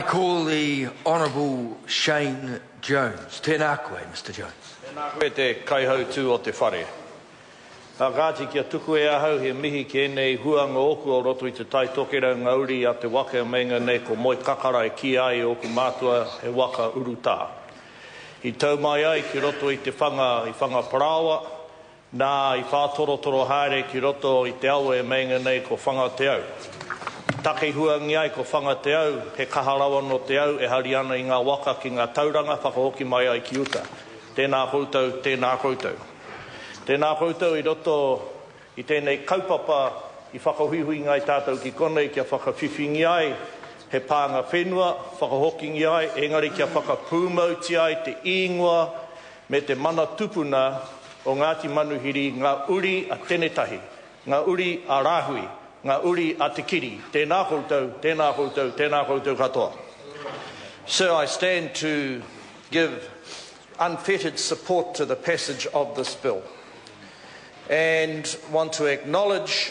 I call the Honourable Shane Jones. Tēnā koe, Mr Jones. Tēnā koe te kaihau tū o te whare. Ngāti kia tuku e ahau he mihi ki enei huanga oku o roto I te tai tokera ngauri a te waka menga nei ko moi kakara e ki ai oku mātua he waka urutā. I tau mai ai ki roto I te whanga parawa, nā I whātorotoro haere ki roto I te aue menga nei ko whanga te au. Take huangi ai ko whanga te au, he kaharawa no te au, e hari ana I ngā waka ki ngā tauranga, whakahoki mai ai ki uta. Tēnā koutou, tēnā koutou. Tēnā koutou I roto I tēnei kaupapa I whakahuihui ngai tātou ki konei kia whakawhiwhingi ai, he pānga whenua, whakahokingi ai, engari kia whakapūmauti ai te ingoa me te mana tupuna o Ngāti Manuhiri, ngā uri a tenetahi, ngā uri a rāhui, ngā uri a te kiri. Tēnā koutou, tēnā koutou, tēnā koutou katoa. Sir, I stand to give unfettered support to the passage of this bill and want to acknowledge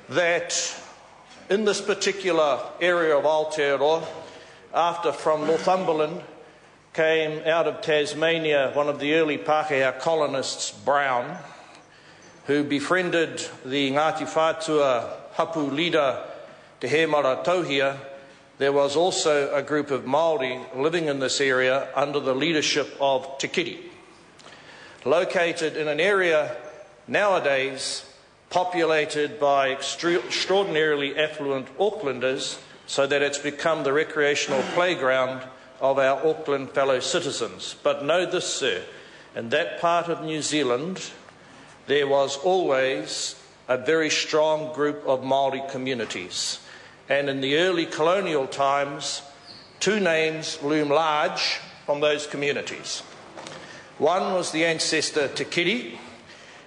that in this particular area of Aotearoa, after from Northumberland came out of Tasmania one of the early Pākehā colonists, Brown, who befriended the Ngāti Whātua hapu leader Te Hemara Tauhia, there was also a group of Māori living in this area under the leadership of Te Kiri, located in an area nowadays populated by extraordinarily affluent Aucklanders, so that it's become the recreational playground of our Auckland fellow citizens. But know this, sir, in that part of New Zealand, there was always a very strong group of Māori communities. And in the early colonial times, two names loom large from those communities. One was the ancestor Te Kiri,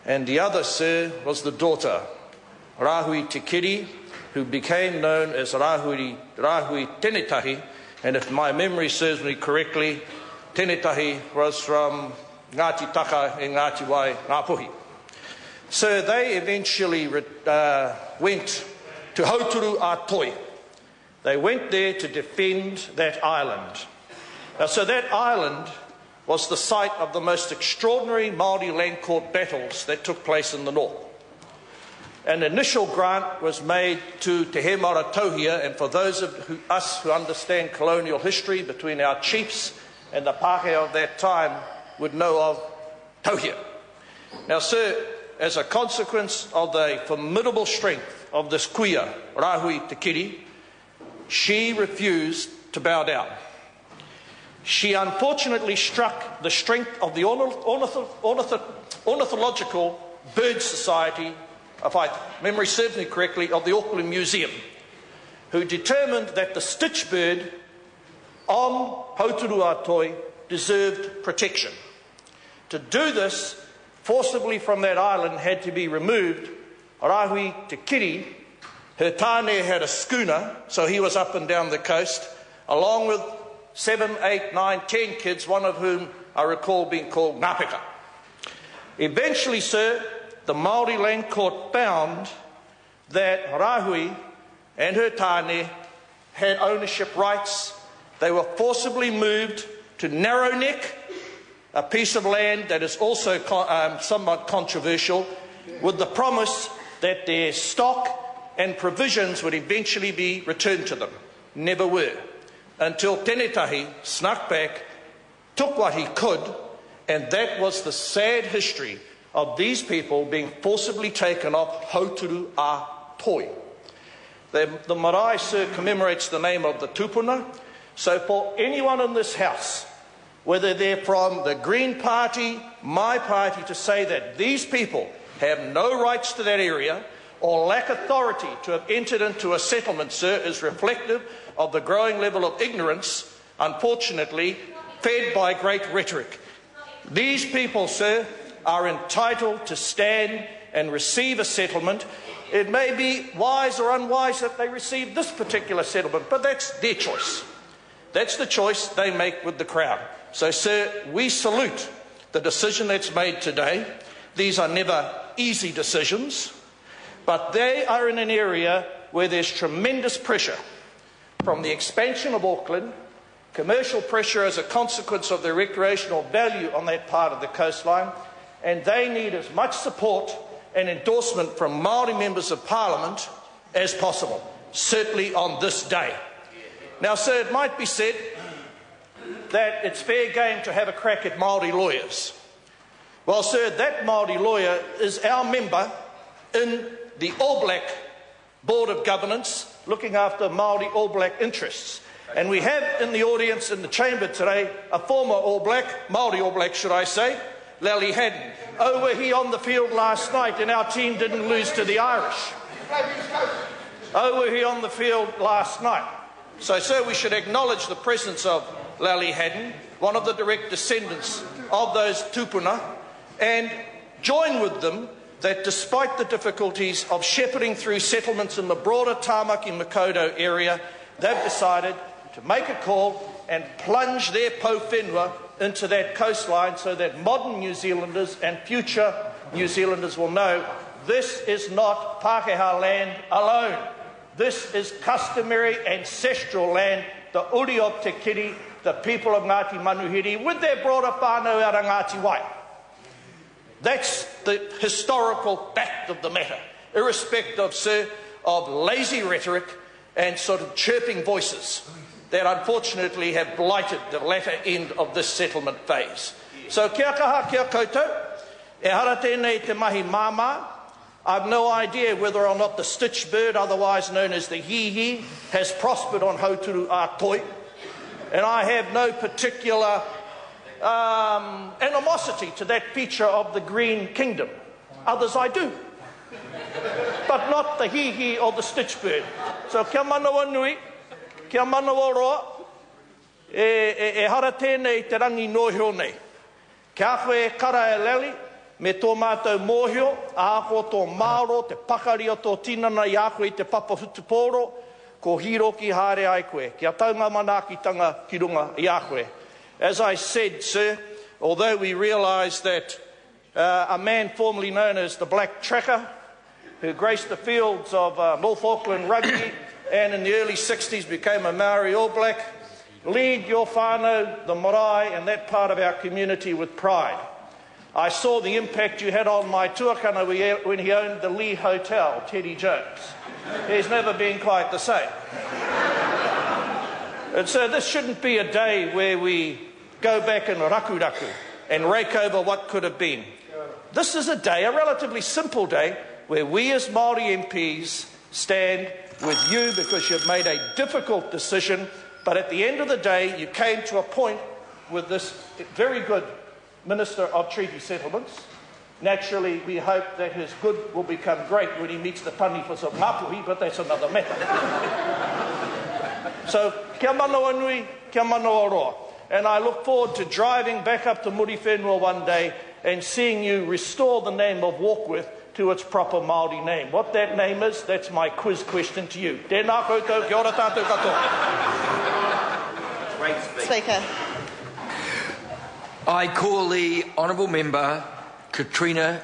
and the other, sir, was the daughter, Rāhui Te Kiri, who became known as Rāhui Tenetahi, and if my memory serves me correctly, Tenetahi was from Ngāti Taka e Ngāti Wai Ngāpuhi. So they eventually went to Hauturu a Toi. They went there to defend that island. So that island was the site of the most extraordinary Māori land court battles that took place in the north. An initial grant was made to Te Hemara Tauhia, and for those of us who understand colonial history between our chiefs and the Pākehā of that time would know of Tauhia. Now, sir, as a consequence of the formidable strength of this kuia, Rāhui Te Kiri, she refused to bow down. She unfortunately struck the strength of the Ornithological Bird Society, if my memory serves me correctly, of the Auckland Museum, who determined that the stitch bird on Hauturu a Toi deserved protection. To do this, forcibly from that island had to be removed. Rāhui Te Kiri, her tāne had a schooner, so he was up and down the coast, along with 7, 8, 9, 10 kids, one of whom I recall being called Ngāpeka. Eventually, sir, the Māori Land Court found that Rāhui and her tāne had ownership rights. They were forcibly moved to Narrowneck, a piece of land that is also somewhat controversial, with the promise that their stock and provisions would eventually be returned to them. Never were. Until Tenetahi snuck back, took what he could, and that was the sad history of these people being forcibly taken off Hauturu a Toi. The marae, sir, commemorates the name of the tupuna. So for anyone in this house, whether they're from the Green Party, my party, to say that these people have no rights to that area or lack authority to have entered into a settlement, sir, is reflective of the growing level of ignorance, unfortunately, fed by great rhetoric. These people, sir, are entitled to stand and receive a settlement. It may be wise or unwise that they receive this particular settlement, but that's their choice. That's the choice they make with the Crown. So, sir, we salute the decision that's made today. These are never easy decisions, but they are in an area where there's tremendous pressure from the expansion of Auckland, commercial pressure as a consequence of the recreational value on that part of the coastline, and they need as much support and endorsement from Māori members of Parliament as possible, certainly on this day. Now, sir, it might be said that it's fair game to have a crack at Māori lawyers. Well, sir, that Māori lawyer is our member in the All Black Board of Governance, looking after Māori All Black interests. And we have in the audience in the chamber today a former All Black, Māori All Black should I say, Lally Haddon. Oh, were he on the field last night and our team didn't lose to the Irish? Oh, were he on the field last night? So, sir, we should acknowledge the presence of Lally Haddon, one of the direct descendants of those tupuna, and join with them that despite the difficulties of shepherding through settlements in the broader Tāmaki Makaurau area, they've decided to make a call and plunge their po whenua into that coastline so that modern New Zealanders and future New Zealanders will know this is not Pākehā land alone. This is customary ancestral land, the uri o te kiri, the people of Ngāti Manuhiri, with their broader whānau out of Ngāti Wai. That's the historical fact of the matter, irrespective, sir, of lazy rhetoric and sort of chirping voices that unfortunately have blighted the latter end of this settlement phase. So kia kaha, kia koutou, e hara tēnei te mahi māmā. I've no idea whether or not the stitch bird, otherwise known as the hihi, has prospered on Hauturu Ātoi, and I have no particular animosity to that feature of the Green Kingdom. Others I do, but not the hihi or the stitch bird. So kia manawa nui, kia manawa roa, e hara tēnei te rangi nohio nei. Kia koe kara e lali, me tō mātou mōhio, a ako tō māro, te pakari o tō tinana i a koe te papa hutupōro, ko hiroki haere ai koe. Kia taunga manaakitanga ki runga i a koe. As I said, sir, although we realise that a man formerly known as the Black Tracker, who graced the fields of North Auckland rugby and in the early 60s became a Maori All Black, lead your whānau, the marae, and that part of our community with pride. I saw the impact you had on my tuakana when he owned the Lee Hotel, Teddy Jones. He's never been quite the same. And so this shouldn't be a day where we go back and raku and rake over what could have been. This is a day, a relatively simple day, where we as Māori MPs stand with you because you've made a difficult decision, but at the end of the day you came to a point with this very good Minister of Treaty Settlements. Naturally, we hope that his good will become great when he meets the panifas of Ngāpuhi, but that's another matter. So, kia manawa nui, kia manawa roa. And I look forward to driving back up to Muri Whenua one day and seeing you restore the name of Warkworth to its proper Māori name. What that name is, that's my quiz question to you. Tēnā koutou, kia ora tātou katoa. Great speaker. I call the Honourable Member Katrina